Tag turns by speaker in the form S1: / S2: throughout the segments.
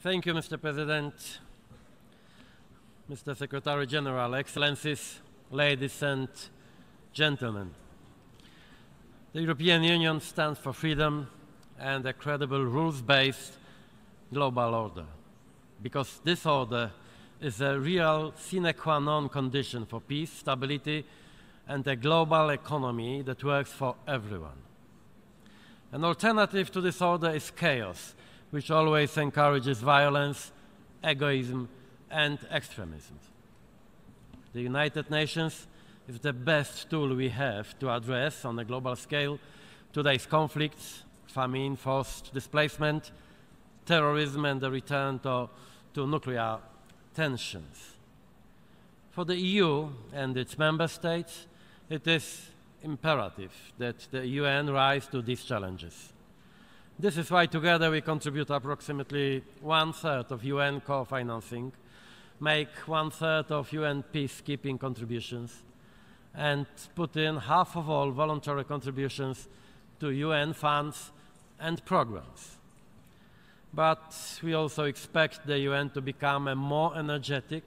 S1: Thank you, Mr. President, Mr. Secretary General, Excellencies, ladies and gentlemen. The European Union stands for freedom and a credible rules-based global order, because this order is a real sine qua non condition for peace, stability, and a global economy that works for everyone. An alternative to this order is chaos, which always encourages violence, egoism, and extremism. The United Nations is the best tool we have to address on a global scale today's conflicts, famine, forced displacement, terrorism, and the return to nuclear tensions. For the EU and its member states, it is imperative that the UN rise to these challenges. This is why together we contribute approximately 1/3 of UN core financing, make 1/3 of UN peacekeeping contributions, and put in half of all voluntary contributions to UN funds and programs. But we also expect the UN to become a more energetic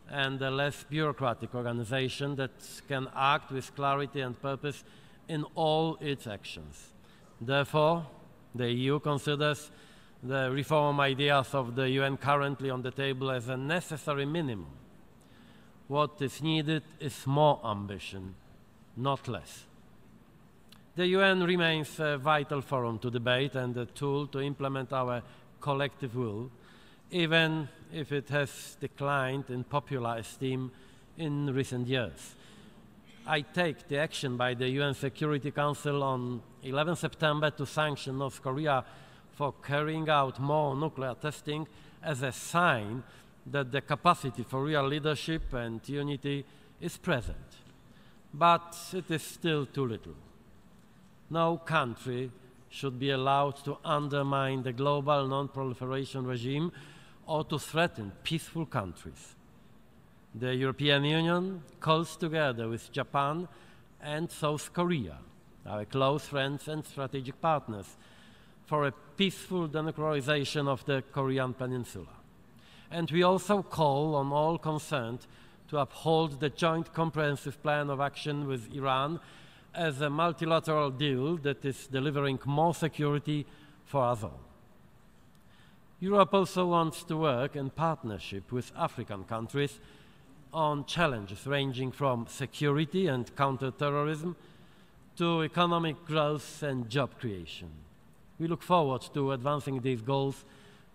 S1: and a less bureaucratic organization that can act with clarity and purpose in all its actions. Therefore, the EU considers the reform ideas of the UN currently on the table as a necessary minimum. What is needed is more ambition, not less. The UN remains a vital forum to debate and a tool to implement our collective will, even if it has declined in popular esteem in recent years. I take the action by the UN Security Council on 11 September to sanction North Korea for carrying out more nuclear testing as a sign that the capacity for real leadership and unity is present. But it is still too little. No country should be allowed to undermine the global non-proliferation regime or to threaten peaceful countries. The European Union calls together with Japan and South Korea, our close friends and strategic partners, for a peaceful denuclearization of the Korean Peninsula. And we also call on all concerned to uphold the joint comprehensive plan of action with Iran as a multilateral deal that is delivering more security for us all. Europe also wants to work in partnership with African countries on challenges ranging from security and counter-terrorism to economic growth and job creation. We look forward to advancing these goals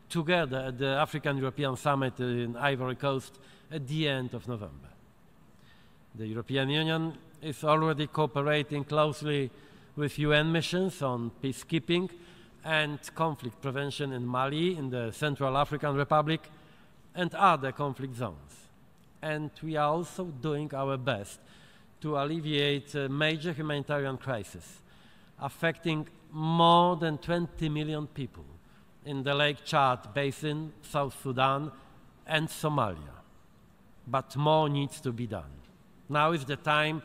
S1: together at the African-European Summit in Ivory Coast at the end of November. The European Union is already cooperating closely with UN missions on peacekeeping and conflict prevention in Mali, in the Central African Republic, and other conflict zones. And we are also doing our best to alleviate a major humanitarian crisis affecting more than 20 million people in the Lake Chad Basin, South Sudan, and Somalia. But more needs to be done. Now is the time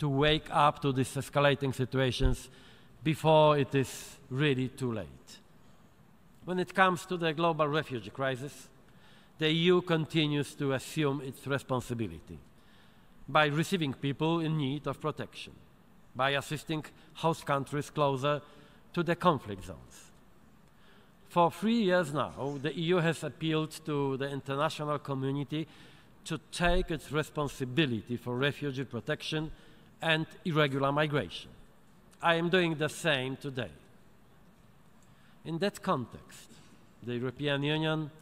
S1: to wake up to these escalating situations before it is really too late. When it comes to the global refugee crisis, the EU continues to assume its responsibility by receiving people in need of protection, by assisting host countries closer to the conflict zones. For 3 years now, the EU has appealed to the international community to take its responsibility for refugee protection and irregular migration. I am doing the same today. In that context, the European Union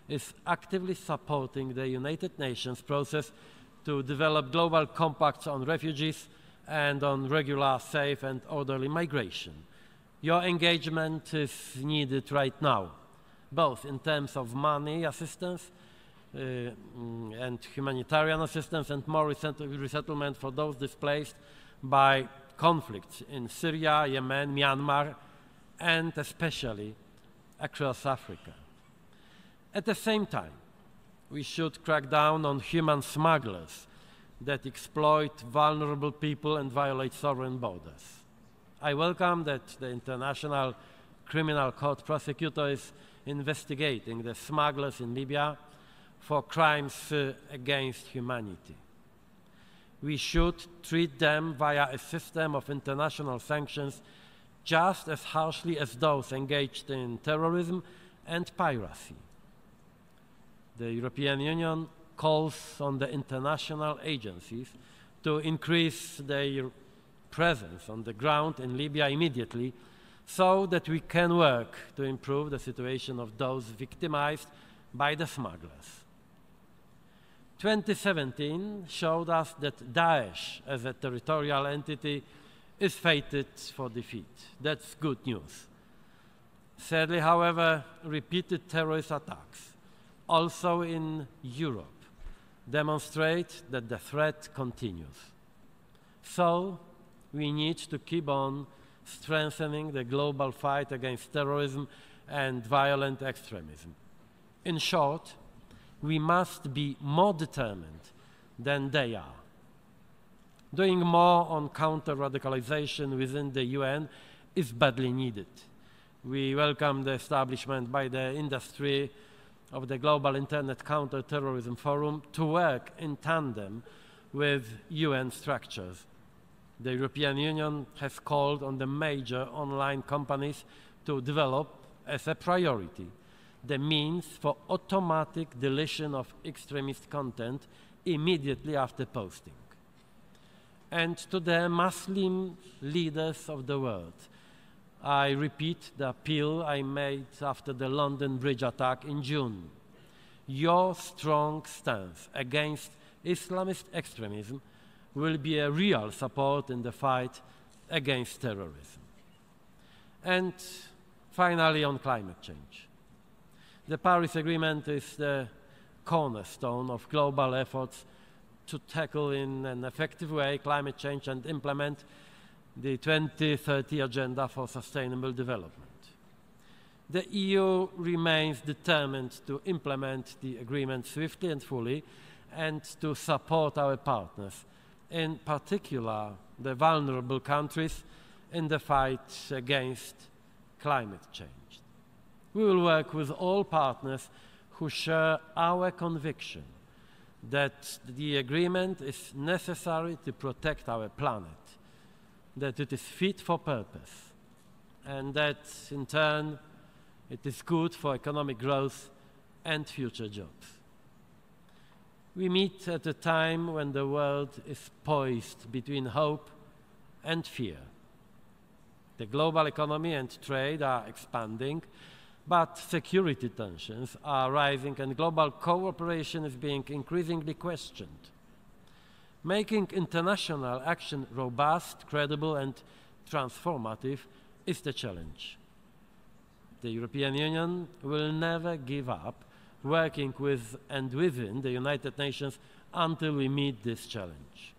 S1: is actively supporting the United Nations process to develop global compacts on refugees and on regular, safe, and orderly migration. Your engagement is needed right now, both in terms of money assistance and humanitarian assistance and more resettlement for those displaced by conflicts in Syria, Yemen, Myanmar, and especially across Africa. At the same time, we should crack down on human smugglers that exploit vulnerable people and violate sovereign borders. I welcome that the International Criminal Court prosecutor is investigating the smugglers in Libya for crimes against humanity. We should treat them via a system of international sanctions just as harshly as those engaged in terrorism and piracy. The European Union calls on the international agencies to increase their presence on the ground in Libya immediately so that we can work to improve the situation of those victimized by the smugglers. 2017 showed us that Daesh as a territorial entity is fated for defeat. That's good news. Sadly, however, repeated terrorist attacks, also in Europe, demonstrate that the threat continues. So, we need to keep on strengthening the global fight against terrorism and violent extremism. In short, we must be more determined than they are. Doing more on counter-radicalization within the UN is badly needed. We welcome the establishment by the industry of the Global Internet Counter-Terrorism Forum to work in tandem with UN structures. The European Union has called on the major online companies to develop, as a priority, the means for automatic deletion of extremist content immediately after posting. And to the Muslim leaders of the world, I repeat the appeal I made after the London Bridge attack in June. Your strong stance against Islamist extremism will be a real support in the fight against terrorism. And finally, on climate change. The Paris Agreement is the cornerstone of global efforts to tackle in an effective way climate change and implement the 2030 Agenda for Sustainable Development. The EU remains determined to implement the agreement swiftly and fully and to support our partners, in particular the vulnerable countries, in the fight against climate change. We will work with all partners who share our conviction that the agreement is necessary to protect our planet, that it is fit for purpose, and that, in turn, it is good for economic growth and future jobs. We meet at a time when the world is poised between hope and fear. The global economy and trade are expanding, but security tensions are rising and global cooperation is being increasingly questioned. Making international action robust, credible, and transformative is the challenge. The European Union will never give up working with and within the United Nations until we meet this challenge.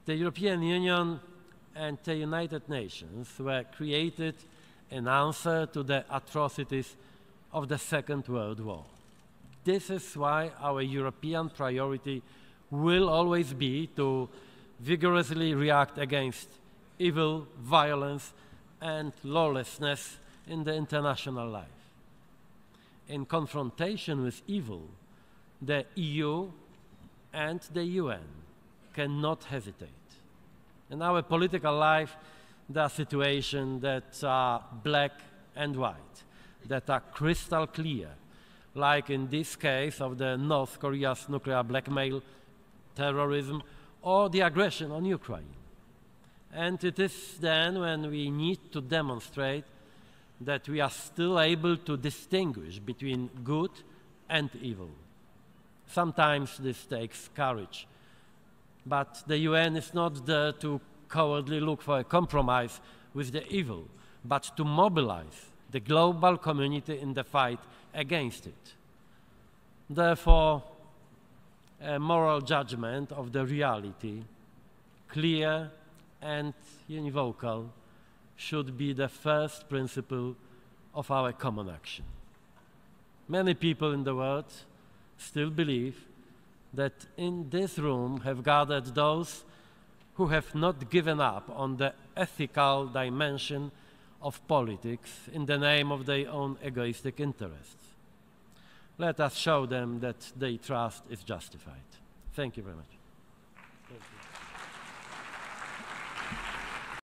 S1: The European Union and the United Nations were created in answer to the atrocities of the Second World War. This is why our European priority will always be to vigorously react against evil, violence, and lawlessness in the international life. In confrontation with evil, the EU and the UN cannot hesitate. In our political life, there are situations that are black and white, that are crystal clear, like in this case of the North Korea's nuclear blackmail, terrorism, or the aggression on Ukraine. And it is then when we need to demonstrate that we are still able to distinguish between good and evil. Sometimes this takes courage, but the UN is not there to cowardly look for a compromise with the evil, but to mobilize the global community in the fight against it. Therefore, a moral judgment of the reality, clear and univocal, should be the first principle of our common action. Many people in the world still believe that in this room have gathered those who have not given up on the ethical dimension of politics in the name of their own egoistic interests. Let us show them that their trust is justified. Thank you very much.